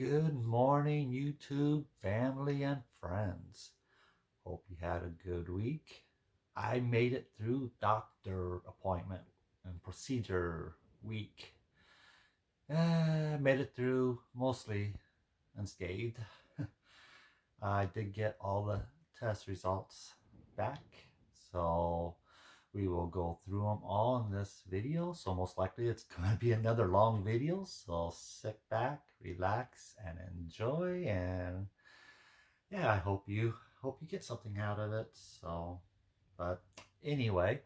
Good morning, YouTube family and friends. Hope you had a good week. I made it through doctor appointment and procedure week. Made it through mostly unscathed. I did get all the test results back, so we will go through them all in this video. So most likely it's going to be another long video. So sit back, relax, and enjoy. And yeah, I hope you get something out of it. So, but anyway,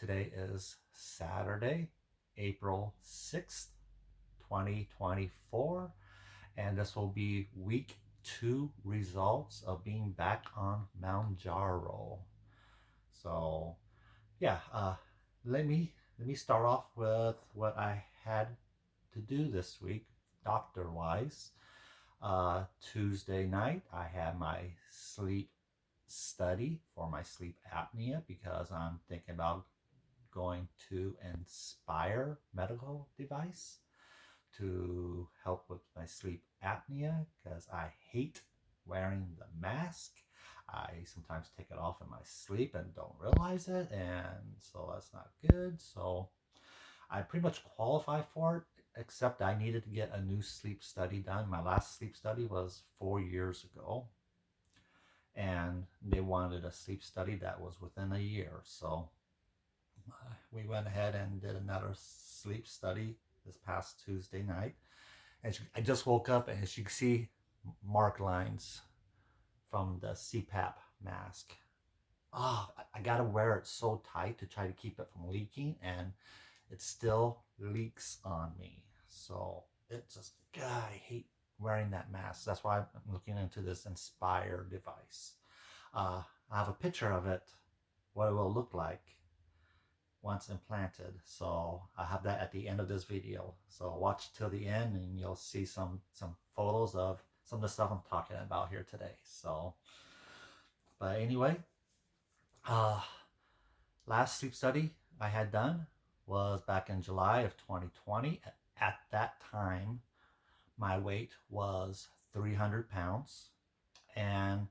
today is Saturday, April 6th, 2024, and this will be week 2 results of being back on Mounjaro. So yeah, let me start off with what I had to do this week, doctor wise. Tuesday night, I had my sleep study for my sleep apnea because I'm thinking about going to Inspire medical device to help with my sleep apnea because I hate wearing the mask. I sometimes take it off in my sleep and don't realize it, and so that's not good. So I pretty much qualify for it, except I needed to get a new sleep study done. My last sleep study was 4 years ago, and they wanted a sleep study that was within a year. So we went ahead and did another sleep study this past Tuesday night. And I just woke up, and as you can see, mark lines from the CPAP mask. I gotta wear it so tight to try to keep it from leaking, and it still leaks on me. So it just, God, I hate wearing that mask. That's why I'm looking into this Inspire device. I have a picture of it, what it will look like once implanted. So I have that at the end of this video. So watch till the end, and you'll see some photos of some of the stuff I'm talking about here today. So, but anyway, uh, last sleep study I had done was back in July of 2020. At that time, my weight was 300 pounds, and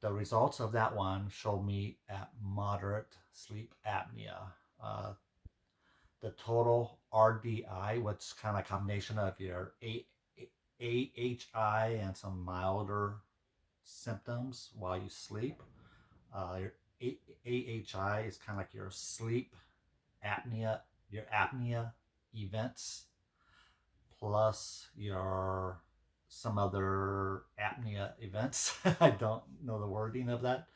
the results of that one showed me at moderate sleep apnea. Uh, the total RDI, which is kind of a combination of your AHI and some milder symptoms while you sleep. Your AHI is kind of like your sleep apnea, your apnea events, plus your some other apnea events. I don't know the wording of that.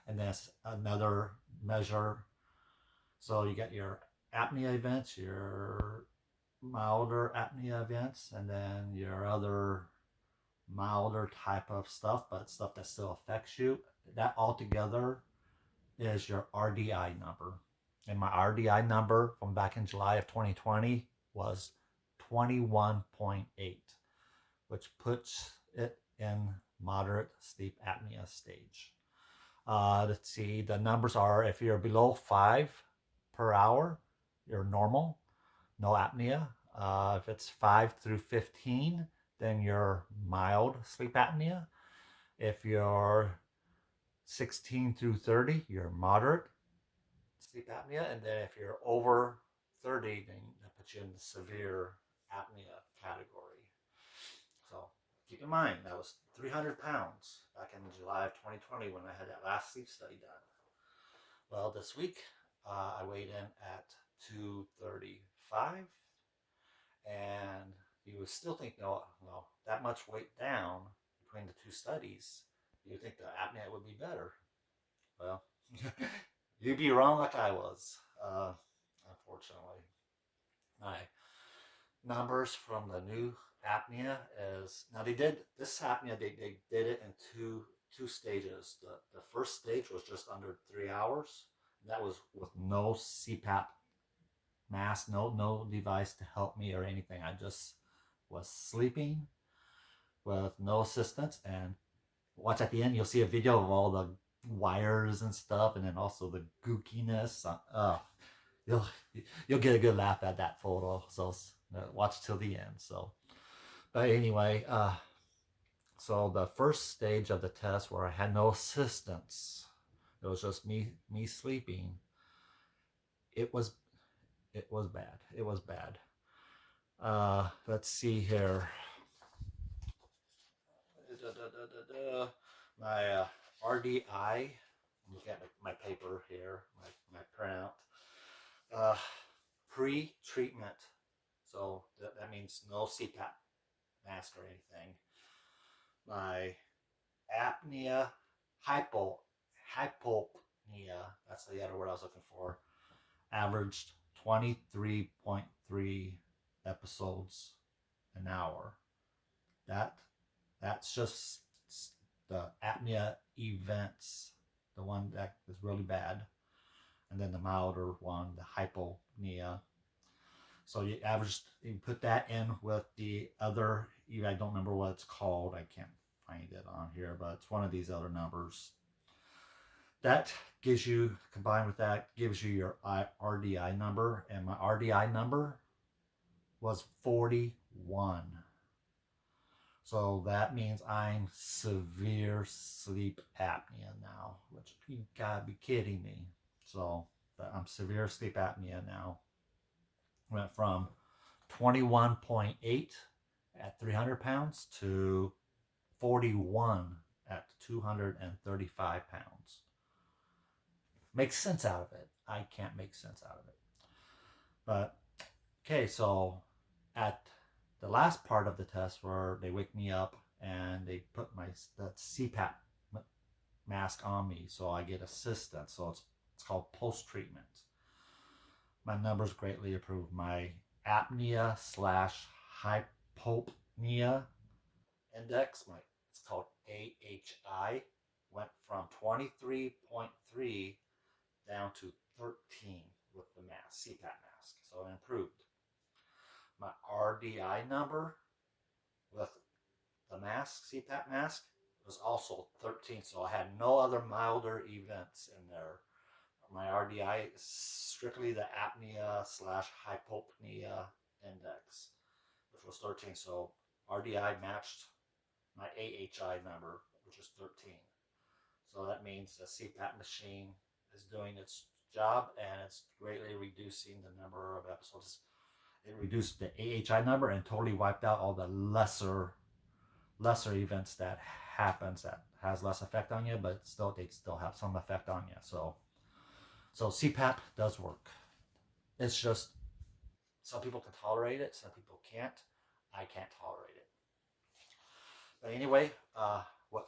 And that's another measure. So you get your apnea events, your milder apnea events, and then your other milder type of stuff, but stuff that still affects you. That altogether is your RDI number. And my RDI number from back in July of 2020 was 21.8, which puts it in moderate sleep apnea stage. Let's see, the numbers are if you're below 5 per hour, you're normal, no apnea. If it's 5 through 15, then you're mild sleep apnea. If you're 16 through 30, you're moderate sleep apnea. And then if you're over 30, then that puts you in the severe apnea category. So keep in mind, that was 300 pounds back in July of 2020 when I had that last sleep study done. Well, this week I weighed in at 235, and you would still think, no, well, that much weight down between the two studies, you would think the apnea would be better. Well, you'd be wrong like I was, unfortunately. My numbers from the new apnea is now they did this apnea, they did it in two stages. The first stage was just under 3 hours. That was with no CPAP mask, no device to help me or anything. I just was sleeping with no assistance. And watch at the end, you'll see a video of all the wires and stuff, and then also the gookiness. You'll you'll get a good laugh at that photo. So watch till the end. So, But anyway, so the first stage of the test where I had no assistance, it was just me sleeping. It was it was bad. It was bad. Let's see here. My RDI. Look at my paper here, my printout. Uh, Pre-treatment. So that means no CPAP mask or anything. My apnea, hypo, hypopnea. That's the other word I was looking for. Averaged 23.3 episodes an hour. That that's just the apnea events, the one that is really bad, and then the milder one, the hypopnea. So you put that in with the other. I don't remember what it's called. I can't find it on here, but it's one of these other numbers. That gives you, combined with that, gives you your RDI number, and my RDI number was 41. So that means I'm severe sleep apnea now, which you gotta be kidding me. So, but I'm severe sleep apnea now. Went from 21.8 at 300 pounds to 41 at 235 pounds. Make sense out of it. I can't make sense out of it. But okay, so at the last part of the test where they wake me up and they put my the CPAP mask on me, so I get assistance. So it's called post treatment. My numbers greatly improved. My apnea slash hypopnea index, it's called AHI, went from 23.3 down to 13 with the mask, CPAP mask. So it improved. My RDI number with the mask, CPAP mask, was also 13. So I had no other milder events in there. My RDI is strictly the apnea slash hypopnea index, which was 13. So RDI matched my AHI number, which is 13. So that means the CPAP machine is doing its job and it's greatly reducing the number of episodes. It reduced the AHI number and totally wiped out all the lesser events that happens that has less effect on you, but still they still have some effect on you. So CPAP does work. It's just some people can tolerate it, some people can't. I can't tolerate it. But anyway, what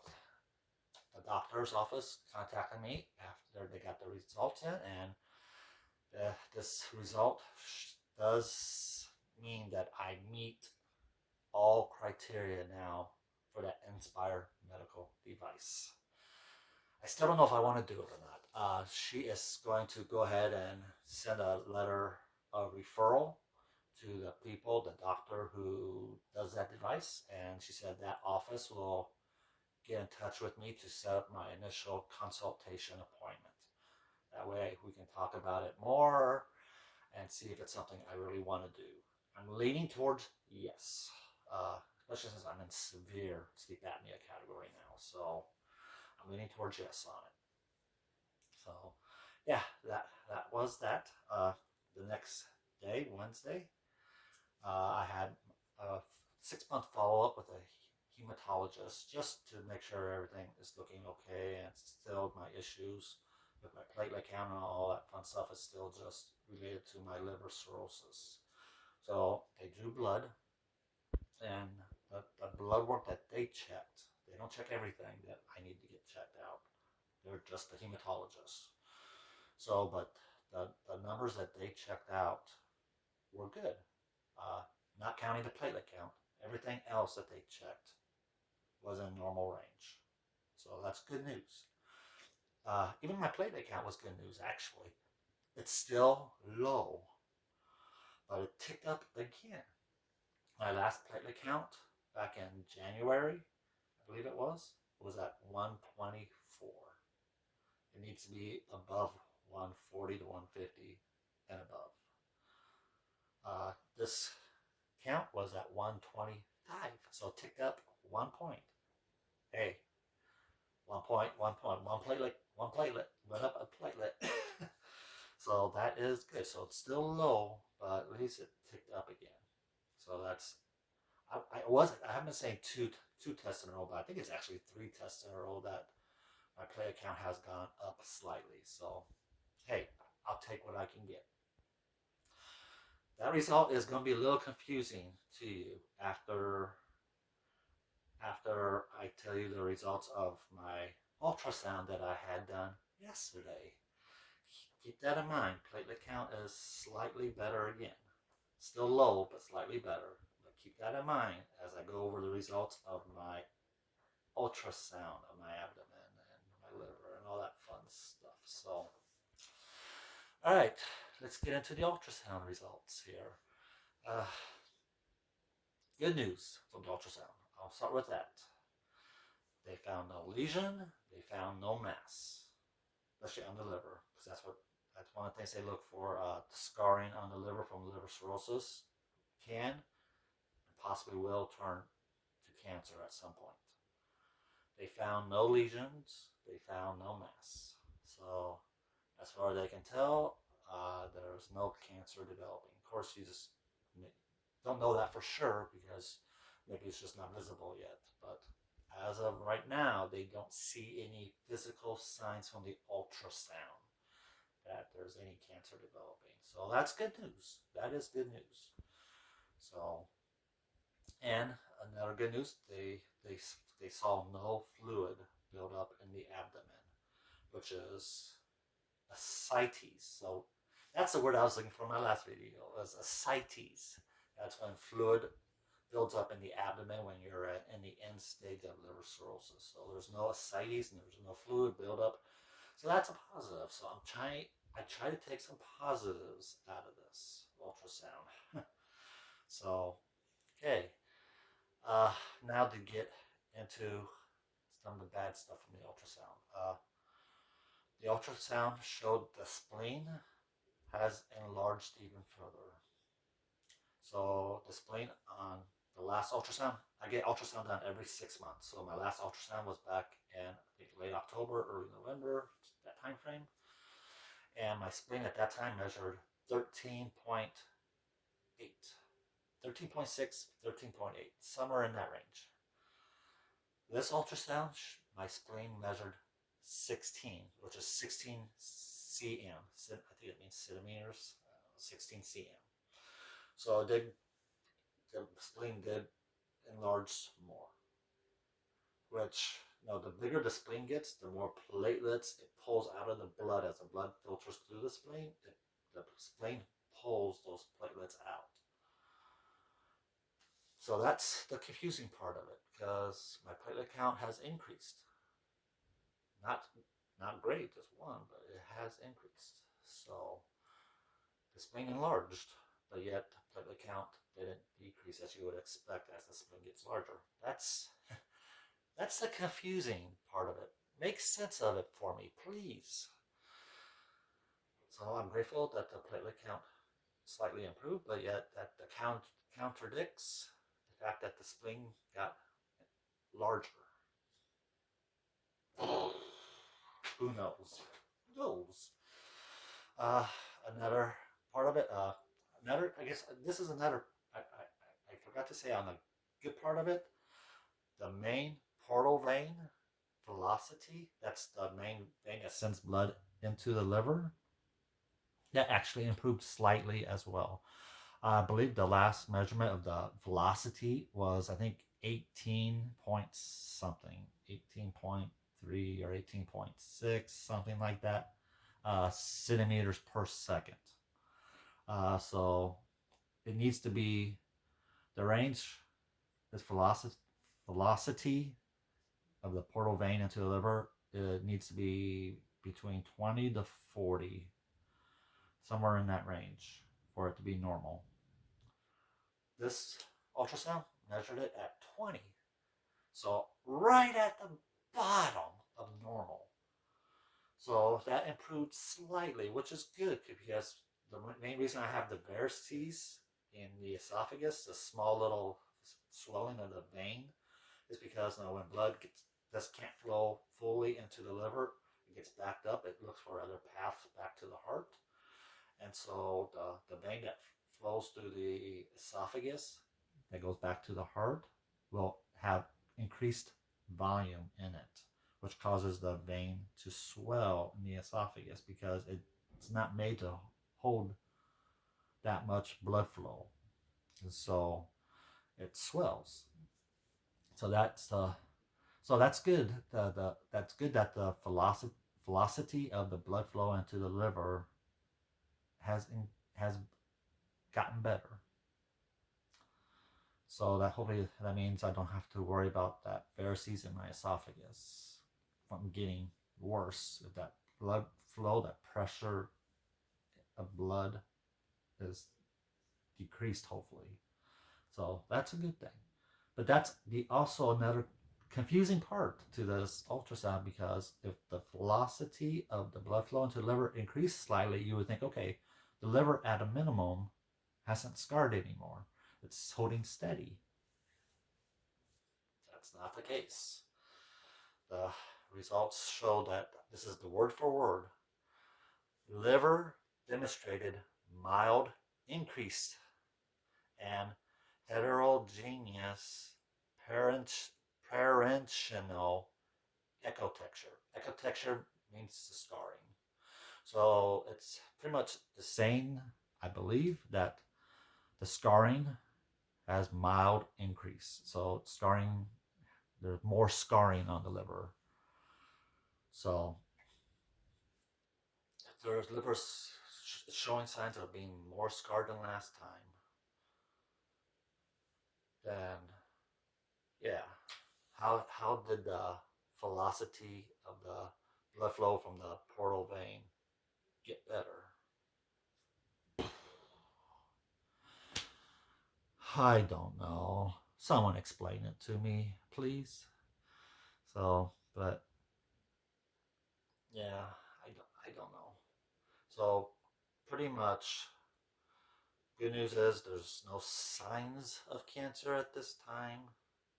the doctor's office contacted me after they got the results in, and this result does mean that I meet all criteria now for that Inspire medical device. I still don't know if I want to do it or not. She is going to go ahead and send a letter of referral to the people, the doctor who does that device, and she said that office will get in touch with me to set up my initial consultation appointment. That way we can talk about it more and see if it's something I really want to do. I'm leaning towards yes, especially since I'm in severe sleep apnea category now. So I'm leaning towards yes on it. So yeah, that was that. The next day, Wednesday, I had a 6 month follow up with a hematologist just to make sure everything is looking okay and still my issues with my platelet count and all that fun stuff is still just related to my liver cirrhosis. So they drew blood, and the blood work that they checked, they don't check everything that I need to get checked out. They're just the hematologist. So, but the numbers that they checked out were good. Uh, Not counting the platelet count, everything else that they checked was in normal range. So that's good news. Even my platelet count was good news, actually. It's still low, but it ticked up again. My last platelet count back in January, I believe it was at 124. It needs to be above 140 to 150 and above. This count was at 125. So ticked up 1 point. Hey, 1 point, 1 point, one platelet, went up a platelet. So that is good. So it's still low, but at least it ticked up again. So that's I haven't been saying two tests in a row, but I think it's actually three tests in a row that my play account has gone up slightly. So hey, I'll take what I can get. That result is going to be a little confusing to you after I tell you the results of my ultrasound that I had done yesterday. Keep that in mind. Platelet count is slightly better again. Still low, but slightly better. But keep that in mind as I go over the results of my ultrasound of my abdomen and my liver and all that fun stuff. So, all right, let's get into the ultrasound results here. Uh, Good news from the ultrasound. I'll start with that. They found no lesion. They found no mass, especially on the liver, because that's one of the things they look for. The scarring on the liver from liver cirrhosis can and possibly will turn to cancer at some point. They found no lesions. They found no mass. So, as far as they can tell, there's no cancer developing. Of course, you just don't know that for sure because maybe it's just not visible yet. But as of right now, they don't see any physical signs from the ultrasound that there's any cancer developing. So that's good news. That is good news. So, and another good news, they saw no fluid build up in the abdomen, which is ascites. So that's the word I was looking for in my last video. Was ascites. That's when fluid builds up in the abdomen when you're in the end stage of liver cirrhosis. So there's no ascites and there's no fluid buildup. So that's a positive. So I try to take some positives out of this ultrasound. So, okay. Uh, Now to get into some of the bad stuff from the ultrasound. The ultrasound showed the spleen has enlarged even further. So the spleen on the last ultrasound, I get ultrasound done every 6 months. So my last ultrasound was back in I think late October, early November, that time frame. And my spleen at that time measured 13.8, 13.6, 13.8, somewhere in that range. This ultrasound, my spleen measured 16, which is 16 cm. I think it means centimeters, 16 cm. So the spleen did enlarge more, which the bigger the spleen gets, the more platelets it pulls out of the blood as the blood filters through the spleen. The spleen pulls those platelets out. So that's the confusing part of it because my platelet count has increased. Not not great, just one, but it has increased. So the spleen enlarged, but yet the platelet count didn't decrease as you would expect as the spleen gets larger. That's the confusing part of it. Make sense of it for me, please. So I'm grateful that the platelet count slightly improved, but yet that the count contradicts the fact that the spleen got larger. Who knows? Who knows? Uh, Another part of it. I guess this is another. I forgot to say on the good part of it. The main portal vein velocity. That's the main vein that sends blood into the liver. That actually improved slightly as well. I believe the last measurement of the velocity was I think 18 point something, 18.3 or 18.6, something like that, centimeters per second. So it needs to be the range, this velocity of the portal vein into the liver, it needs to be between 20 to 40, somewhere in that range for it to be normal. This ultrasound measured it at 20. So right at the bottom of normal. So that improved slightly, which is good because the main reason I have the varices in the esophagus, the small little swelling of the vein, is because when blood just can't flow fully into the liver, it gets backed up. It looks for other paths back to the heart, and so the vein that flows through the esophagus that goes back to the heart will have increased volume in it, which causes the vein to swell in the esophagus because it's not made to hold that much blood flow, and so it swells. So that's good. That's good that the velocity of the blood flow into the liver has gotten better. So that hopefully that means I don't have to worry about that varices in my esophagus from getting worse. If that blood flow, that pressure of blood is decreased, hopefully. So that's a good thing. But that's also another confusing part to this ultrasound because if the velocity of the blood flow into the liver increased slightly, you would think, okay, the liver at a minimum hasn't scarred anymore. It's holding steady. That's not the case. The results show that this is the word for word. Liver demonstrated mild increase and heterogeneous parenchymal ecotexture. Ecotexture means the scarring. So it's pretty much the same, I believe, that the scarring has mild increase. So scarring, there's more scarring on the liver. So if there's liver showing signs of being more scarred than last time, then yeah, how did the velocity of the blood flow from the portal vein get better? I don't know. Someone explain it to me, please. So, but yeah, I don't know. So, pretty much, good news is there's no signs of cancer at this time.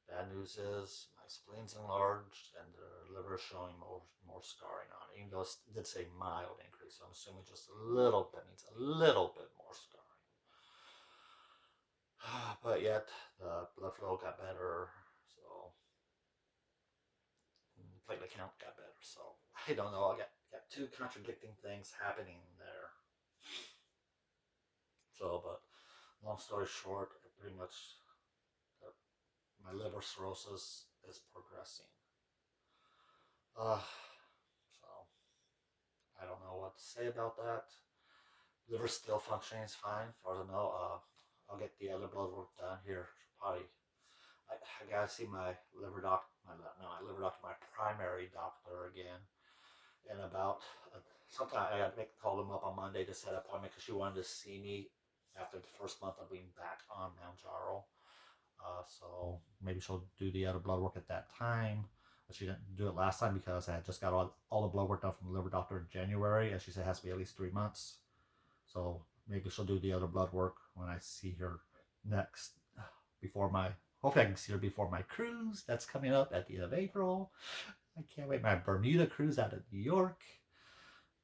Bad news is my spleen's enlarged and the liver is showing more scarring on it, even though it did say mild increase. So I'm assuming just a little bit means a little bit more scarring. But yet the blood flow got better, so platelet count got better. So I don't know. I got two contradicting things happening there. So, but long story short, pretty much my liver cirrhosis is progressing. So I don't know what to say about that. Liver still functioning is fine, as far as I know. I'll get the other blood work done here. Probably, I gotta see my liver doctor. My liver doctor, my primary doctor again. In about sometime I got to call them up on Monday to set an appointment because she wanted to see me after the first month of being back on Mounjaro. So maybe she'll do the other blood work at that time. But she didn't do it last time because I had just got all the blood work done from the liver doctor in January, and she said it has to be at least 3 months. So maybe she'll do the other blood work when I see her next, before my. Hopefully, I can see her before my cruise that's coming up at the end of April. I can't wait. My Bermuda cruise out of New York.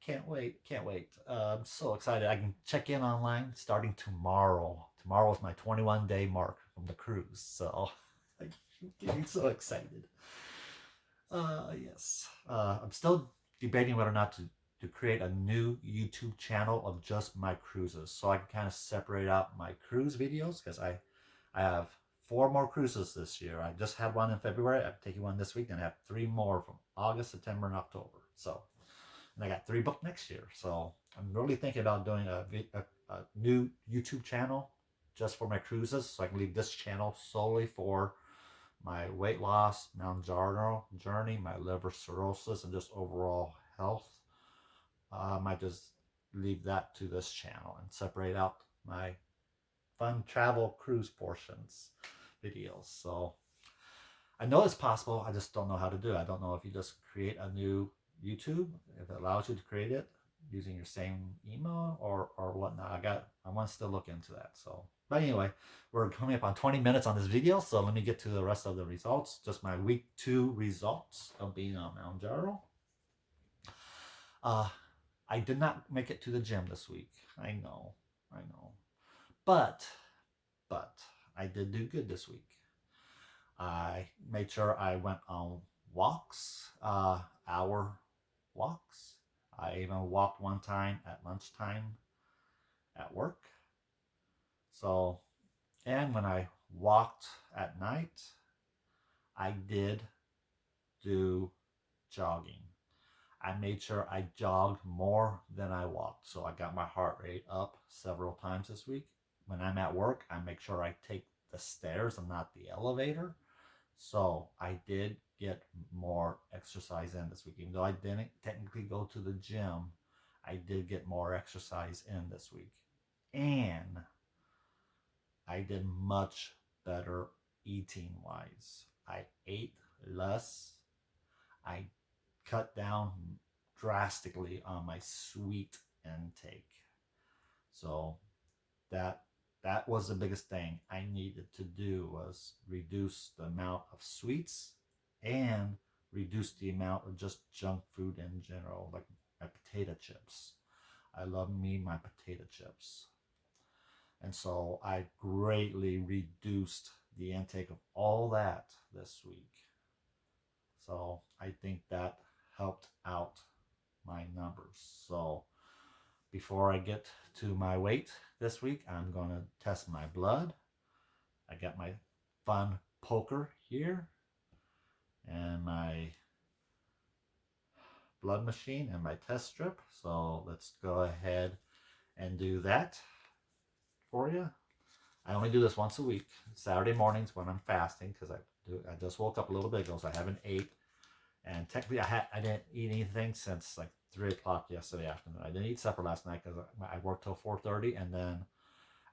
Can't wait. Can't wait. I'm so excited. I can check in online starting tomorrow. Tomorrow is my 21-day mark from the cruise. So I'm getting so excited. Yes. I'm still debating whether or not to create a new YouTube channel of just my cruises so I can kind of separate out my cruise videos because I have 4 more cruises this year. I just had one in February. I'm taking one this week, and I have 3 more from August, September, and October. So, and I got 3 booked next year. So I'm really thinking about doing a new YouTube channel just for my cruises, so I can leave this channel solely for my weight loss, Mounjaro journey, my liver cirrhosis, and just overall health. I might just leave that to this channel and separate out my fun travel cruise portions videos. So I know it's possible. I just don't know how to do it. I don't know if you just create a new YouTube, if it allows you to create it using your same email or whatnot. I want to still look into that. So But anyway, we're coming up on 20 minutes on this video, so let me get to the rest of the results. Just my week 2 results of being on Mounjaro. Uh, I did not make it to the gym this week. I know. But, but I did do good this week. I made sure I went on walks, hour walks. I even walked one time at lunchtime at work. So, and when I walked at night, I did do jogging. I made sure I jogged more than I walked. So I got my heart rate up several times this week. When I'm at work, I make sure I take the stairs and not the elevator. So I did get more exercise in this week. Even though I didn't technically go to the gym, I did get more exercise in this week. And I did much better eating wise. I ate less. I cut down drastically on my sweet intake. So that that was the biggest thing I needed to do was reduce the amount of sweets and reduce the amount of just junk food in general, like my potato chips. I love me my potato chips. And so I greatly reduced the intake of all that this week. So I think that helped out my numbers. So before I get to my weight this week, I'm going to test my blood. I got my fun poker here and my blood machine and my test strip. So let's go ahead and do that for you. I only do this once a week, Saturday mornings when I'm fasting because I just woke up a little bit ago, so I haven't ate. And technically, I didn't eat anything since like 3 o'clock yesterday afternoon. I didn't eat supper last night because I worked till 4:30, and then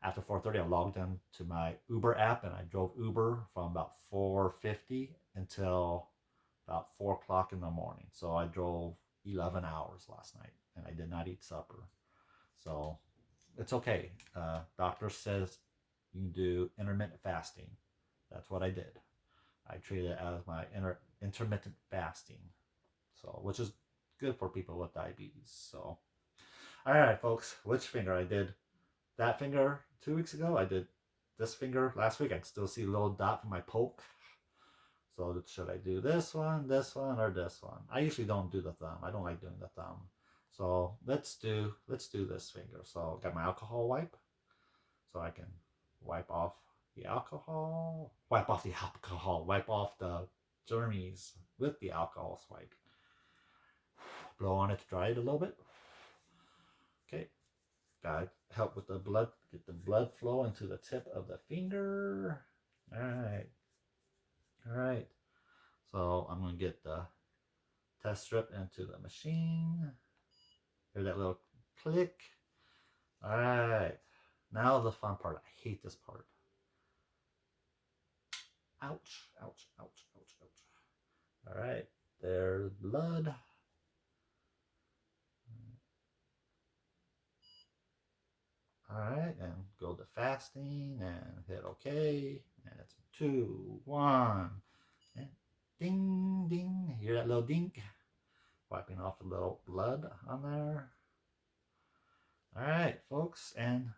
after 4:30, I logged in to my Uber app and I drove Uber from about 4:50 until about 4 o'clock in the morning. So I drove 11 hours last night, and I did not eat supper. So it's okay. Doctor says you can do intermittent fasting. That's what I did. I treat it as my intermittent fasting, so which is good for people with diabetes. So, all right, folks, which finger I did that finger 2 weeks ago? I did this finger last week. I can still see a little dot from my poke. So should I do this one, or this one? I usually don't do the thumb. I don't like doing the thumb. So let's do this finger. So got my alcohol wipe, so I can wipe off the alcohol, wipe off the germies with the alcohol swipe. Blow on it to dry it a little bit. Okay, gotta help with the blood, get the blood flow into the tip of the finger. All right. So I'm gonna get the test strip into the machine. Hear that little click. All right. Now the fun part. I hate this part. Ouch, ouch, ouch, ouch, ouch. All right. There's blood. All right, and go to fasting and hit OK. And it's 2, 1, and ding, ding. Hear that little dink? Wiping off a little blood on there. All right, folks. And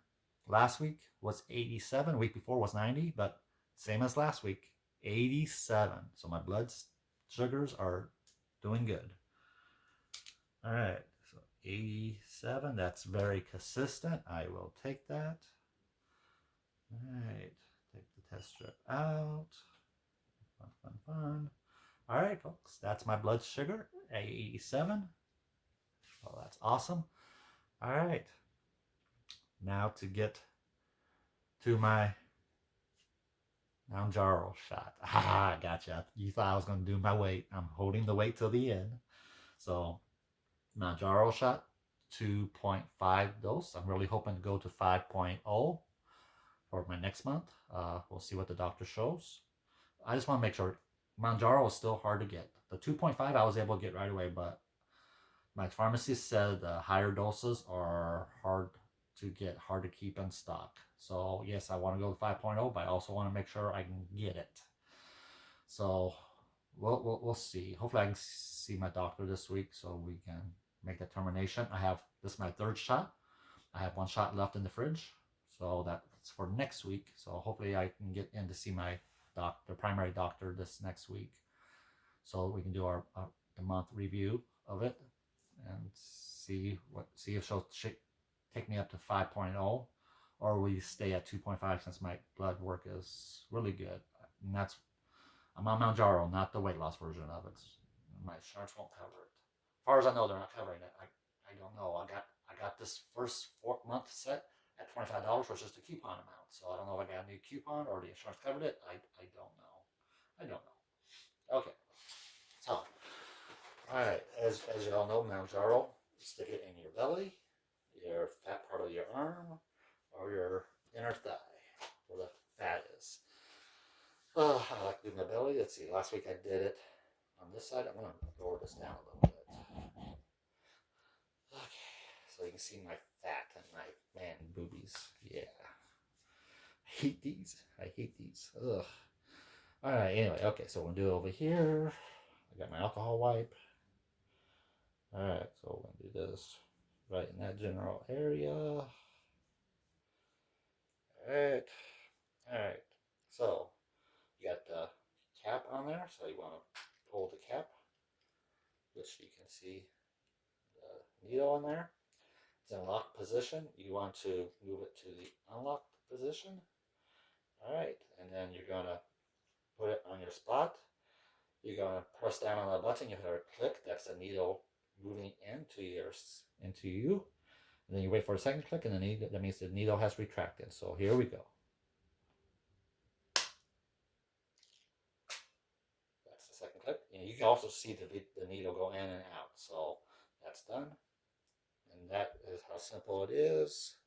last week was 87. Week before was 90, but same as last week, 87. So my blood sugars are doing good. All right, so 87. That's very consistent. I will take that. All right, take the test strip out. Fun, fun, fun. All right, folks, that's my blood sugar, 87. Well, that's awesome. All right, now to get to my Mounjaro shot. Ah, gotcha. You thought I was going to do my weight. I'm holding the weight till the end. So, Mounjaro shot, 2.5 dose. I'm really hoping to go to 5.0 for my next month. We'll see what the doctor shows. I just want to make sure Mounjaro is still hard to get. The 2.5 I was able to get right away, but my pharmacist said the higher doses are hard to get hard to keep in stock. So yes, I want to go to 5.0, but I also want to make sure I can get it. So we'll see. Hopefully I can see my doctor this week so we can make the determination. This is my third shot. I have one shot left in the fridge, so that's for next week. So hopefully I can get in to see my primary doctor this next week, so we can do our the month review of it and see if she'll take me up to 5.0, or we stay at 2.5 since my blood work is really good. And I'm on Mounjaro, not the weight loss version of it. My insurance won't cover it. As far as I know, they're not covering it. I don't know. I got this first month set at $25, which is the coupon amount. So I don't know if I got a new coupon or the insurance covered it. I don't know. I don't know. Okay. So, all right. As you all know, Mounjaro, stick it in your belly, your fat part of your arm, or your inner thigh, where the fat is. I like to do my belly. Let's see. Last week I did it on this side. I'm going to lower this down a little bit. Okay, so you can see my fat and my man boobies. Yeah, I hate these. Ugh. All right. Anyway, okay. So we'll do it over here. I got my alcohol wipe. All right. So we're gonna do this right in that general area. All right. All right. So you got the cap on there. So you want to pull the cap, which you can see the needle in there. It's in locked position. You want to move it to the unlocked position. All right, and then you're gonna put it on your spot. You're gonna press down on the button. You hear a click. That's the needle moving into you. And then you wait for a second click, and that means the needle has retracted. So here we go. That's the second click. And you can also see the needle go in and out. So that's done. And that is how simple it is.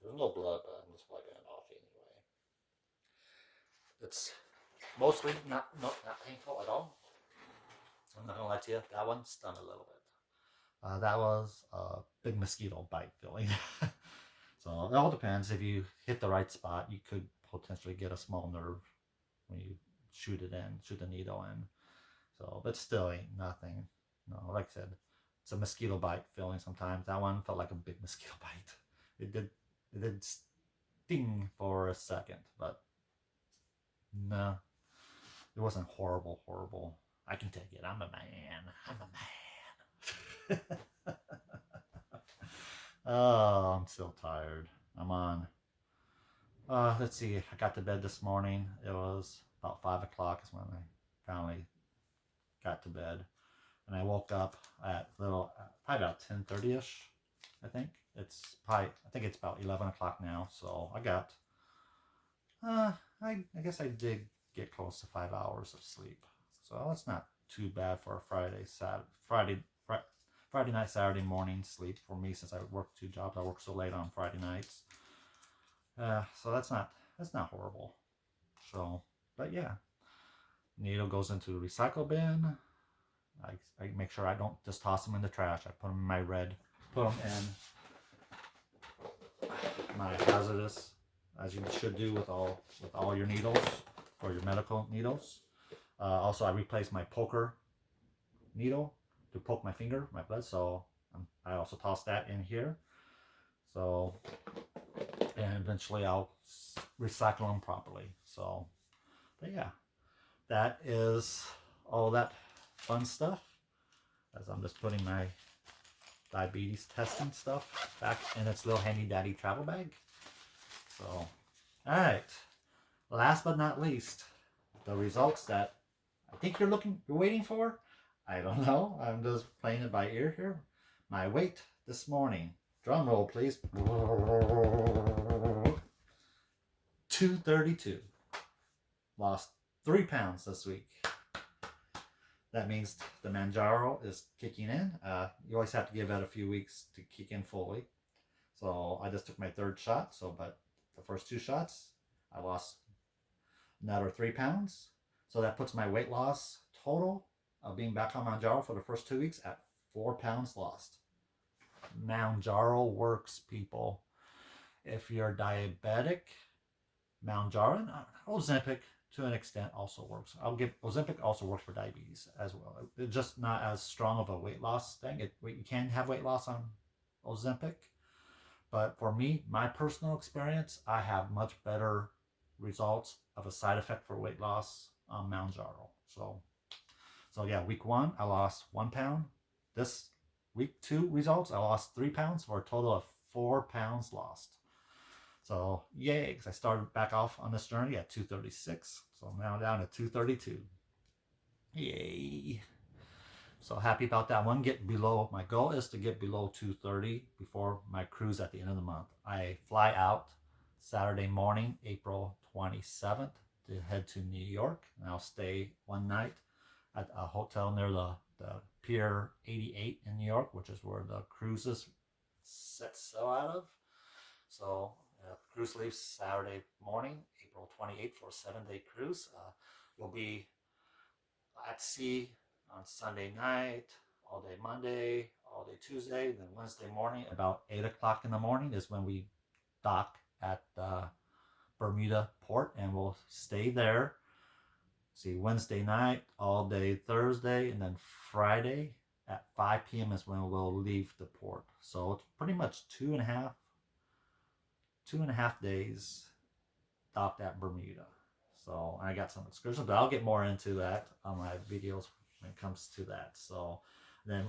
There's no blood, but I'm just wiping it off anyway. It's mostly not painful at all. I'm not gonna lie to you, that one stung a little bit. That was a big mosquito bite feeling. So it all depends. If you hit the right spot, you could potentially get a small nerve when you shoot the needle in. So, but still ain't nothing. No, like I said, it's a mosquito bite feeling sometimes. That one felt like a big mosquito bite. It did sting for a second, but no, it wasn't horrible. I can take it. I'm a man. Oh, I'm still tired. I'm on. Let's see. I got to bed this morning. It was about 5 o'clock is when I finally got to bed, and I woke up at probably about 10:30ish. I think it's about 11 o'clock now. So I got. I guess I did get close to 5 hours of sleep. So that's not too bad for a Friday night, Saturday morning sleep for me, since I work two jobs. I work so late on Friday nights. So that's not horrible. So, but yeah, needle goes into the recycle bin. I make sure I don't just toss them in the trash. I put them in my put them in my hazardous, as you should do with all your needles, or your medical needles. Also, I replaced my poker needle to poke my finger, my blood. So I also toss that in here. So, and eventually I'll recycle them properly. So, but yeah, that is all that fun stuff. As I'm just putting my diabetes testing stuff back in its little handy dandy travel bag. So, all right. Last but not least, the results that I think you're waiting for. I don't know. I'm just playing it by ear here. My weight this morning. Drum roll, please. 232. Lost 3 pounds this week. That means the Mounjaro is kicking in. You always have to give it a few weeks to kick in fully. So I just took my third shot. But the first 2 shots, I lost another 3 pounds. So that puts my weight loss total of being back on Mounjaro for the first 2 weeks at 4 pounds lost. Mounjaro works, people. If you're diabetic, Mounjaro and Ozempic to an extent also works. I'll give Ozempic also works for diabetes as well. It's just not as strong of a weight loss thing. You can have weight loss on Ozempic, but for me, my personal experience, I have much better results of a side effect for weight loss on Mounjaro. So yeah, week 1 I lost 1 pound. This week 2 results I lost 3 pounds for a total of 4 pounds lost. So yay, because I started back off on this journey at 236. So I'm now down to 232. Yay. So happy about that one. Get below, my goal is to get below 230 before my cruise at the end of the month. I fly out Saturday morning, April 27th to head to New York. And I'll stay one night at a hotel near the Pier 88 in New York, which is where the cruises set sail out of. So cruise leaves Saturday morning, April 28th for a 7-day cruise. We'll be at sea on Sunday night, all day Monday, all day Tuesday, then Wednesday morning, about 8 o'clock in the morning is when we dock at Bermuda port, and we'll stay there. See, Wednesday night, all day Thursday, and then Friday at 5 p.m. is when we'll leave the port. So it's pretty much 2.5 days stopped at Bermuda. So I got some excursions, but I'll get more into that on my videos when it comes to that. So then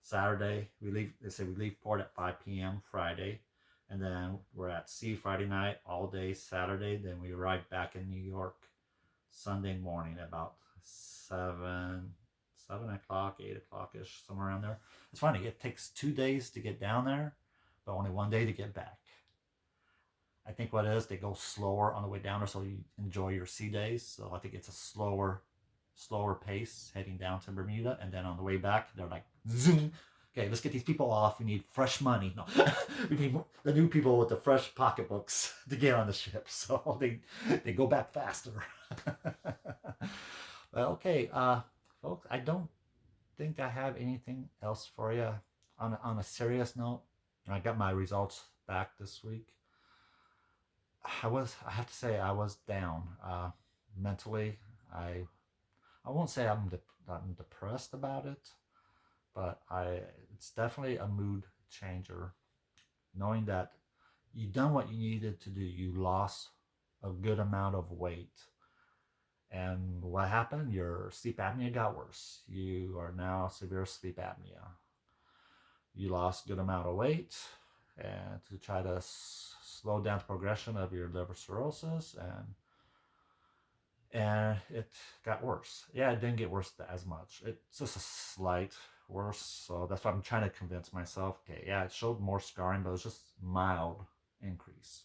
Saturday we leave. They say we leave port at 5 p.m. Friday, and then we're at sea Friday night all day Saturday. Then we arrive back in New York Sunday morning about 7 o'clock, 8 o'clock ish, somewhere around there. It's funny. It takes 2 days to get down there, but only one day to get back. I think what it is, they go slower on the way down there, so you enjoy your sea days. So I think it's a slower pace heading down to Bermuda, and then on the way back, they're like zoom. Okay, let's get these people off. We need fresh money. No, we need the new people with the fresh pocketbooks to get on the ship. So they go back faster. Well, okay, folks, I don't think I have anything else for you. On a serious note, I got my results back this week. I have to say I was down mentally. I won't say I'm depressed about it, but it's definitely a mood changer. Knowing that you done what you needed to do, you lost a good amount of weight, and what happened? Your sleep apnea got worse. You are now severe sleep apnea. You lost a good amount of weight, and to try to slow down the progression of your liver cirrhosis, and it got worse. Yeah, it didn't get worse as much. It's just a slight worse. So that's why I'm trying to convince myself. Okay, yeah, it showed more scarring, but it was just mild increase.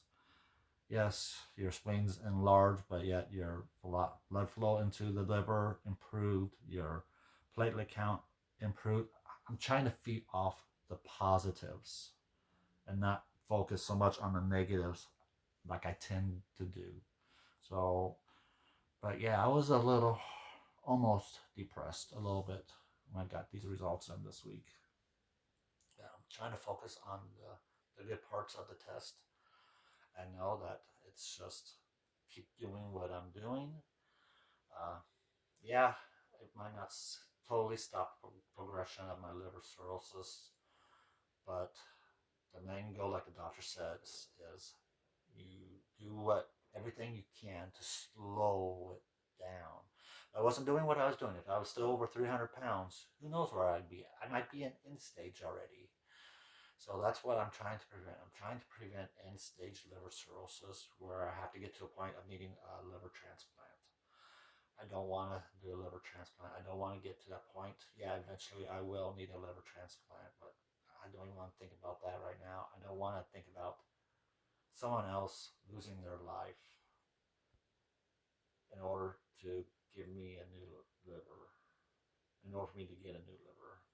Yes, your spleens enlarged, but yet your blood flow into the liver improved. Your platelet count improved. I'm trying to feed off the positives and not focus so much on the negatives like I tend to do. So, but yeah, I was a little almost depressed a little bit when I got these results in this week. Yeah, I'm trying to focus on the good parts of the test. I know that it's just keep doing what I'm doing. Uh, yeah, it might not totally stop progression of my liver cirrhosis, but the main goal, like the doctor says, is you do everything you can to slow it down. If I wasn't doing what I was doing, if I was still over 300 pounds, who knows where I'd be? I might be in end stage already. So that's what I'm trying to prevent. I'm trying to prevent end stage liver cirrhosis where I have to get to a point of needing a liver transplant. I don't want to do a liver transplant. I don't want to get to that point. Yeah, eventually I will need a liver transplant, but I don't even want to think about that right now. I don't want to think about someone else losing their life in order to give me a new liver, in order for me to get a new liver.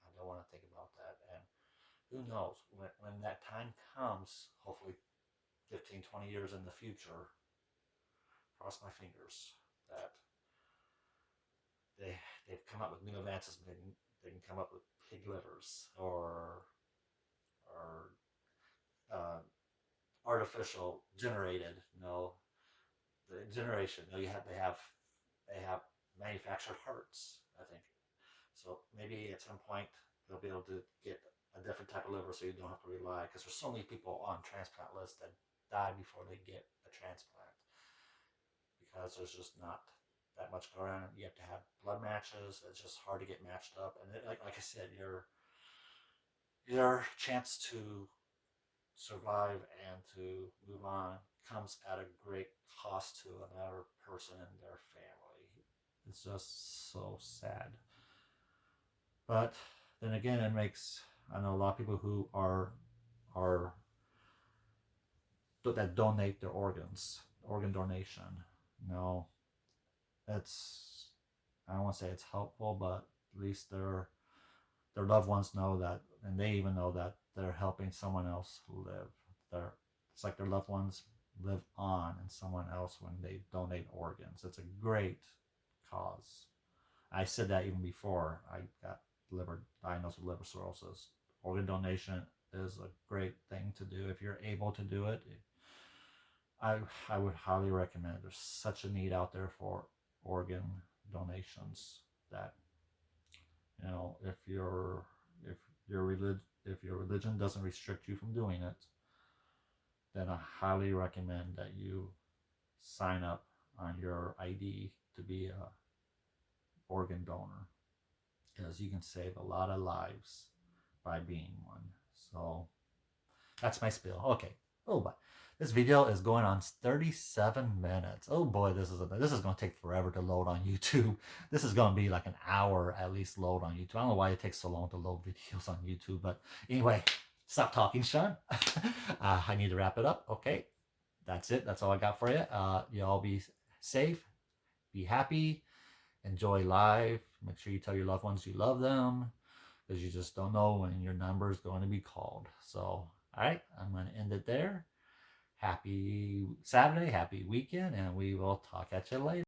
I don't want to think about that. And who knows, when that time comes, hopefully 15, 20 years in the future, cross my fingers that they, they've come up with new advances. They can come up with pig livers or or artificial generated. The generation. They have manufactured hearts. I think so. Maybe at some point they'll be able to get a different type of liver, so you don't have to rely, because there's so many people on transplant lists that die before they get a transplant because there's just not that much going on. You have to have blood matches. It's just hard to get matched up, and like I said, your chance to survive and to move on comes at a great cost to another person and their family. It's just so sad. But then again, it makes, I know a lot of people who are that donate their organs, organ donation. You know, it's, I don't want to say it's helpful, but at least their loved ones know that, and they even know that they're helping someone else live. They're, it's like their loved ones live on in someone else when they donate organs. It's a great cause. I said that even before I got diagnosed with liver cirrhosis. Organ donation is a great thing to do if you're able to do it. I I would highly recommend it. There's such a need out there for organ donations that, if your religion doesn't restrict you from doing it, then I highly recommend that you sign up on your ID to be a organ donor, because you can save a lot of lives by being one. So that's my spiel. Okay. Oh, but this video is going on 37 minutes. Oh boy, this is going to take forever to load on YouTube. This is going to be like an hour at least load on YouTube. I don't know why it takes so long to load videos on YouTube, but anyway, stop talking, Sean. I need to wrap it up. Okay, that's it. That's all I got for you. You all be safe, be happy, enjoy life. Make sure you tell your loved ones you love them, because you just don't know when your number is going to be called. So, all right, I'm going to end it there. Happy Saturday, happy weekend, and we will talk at you later.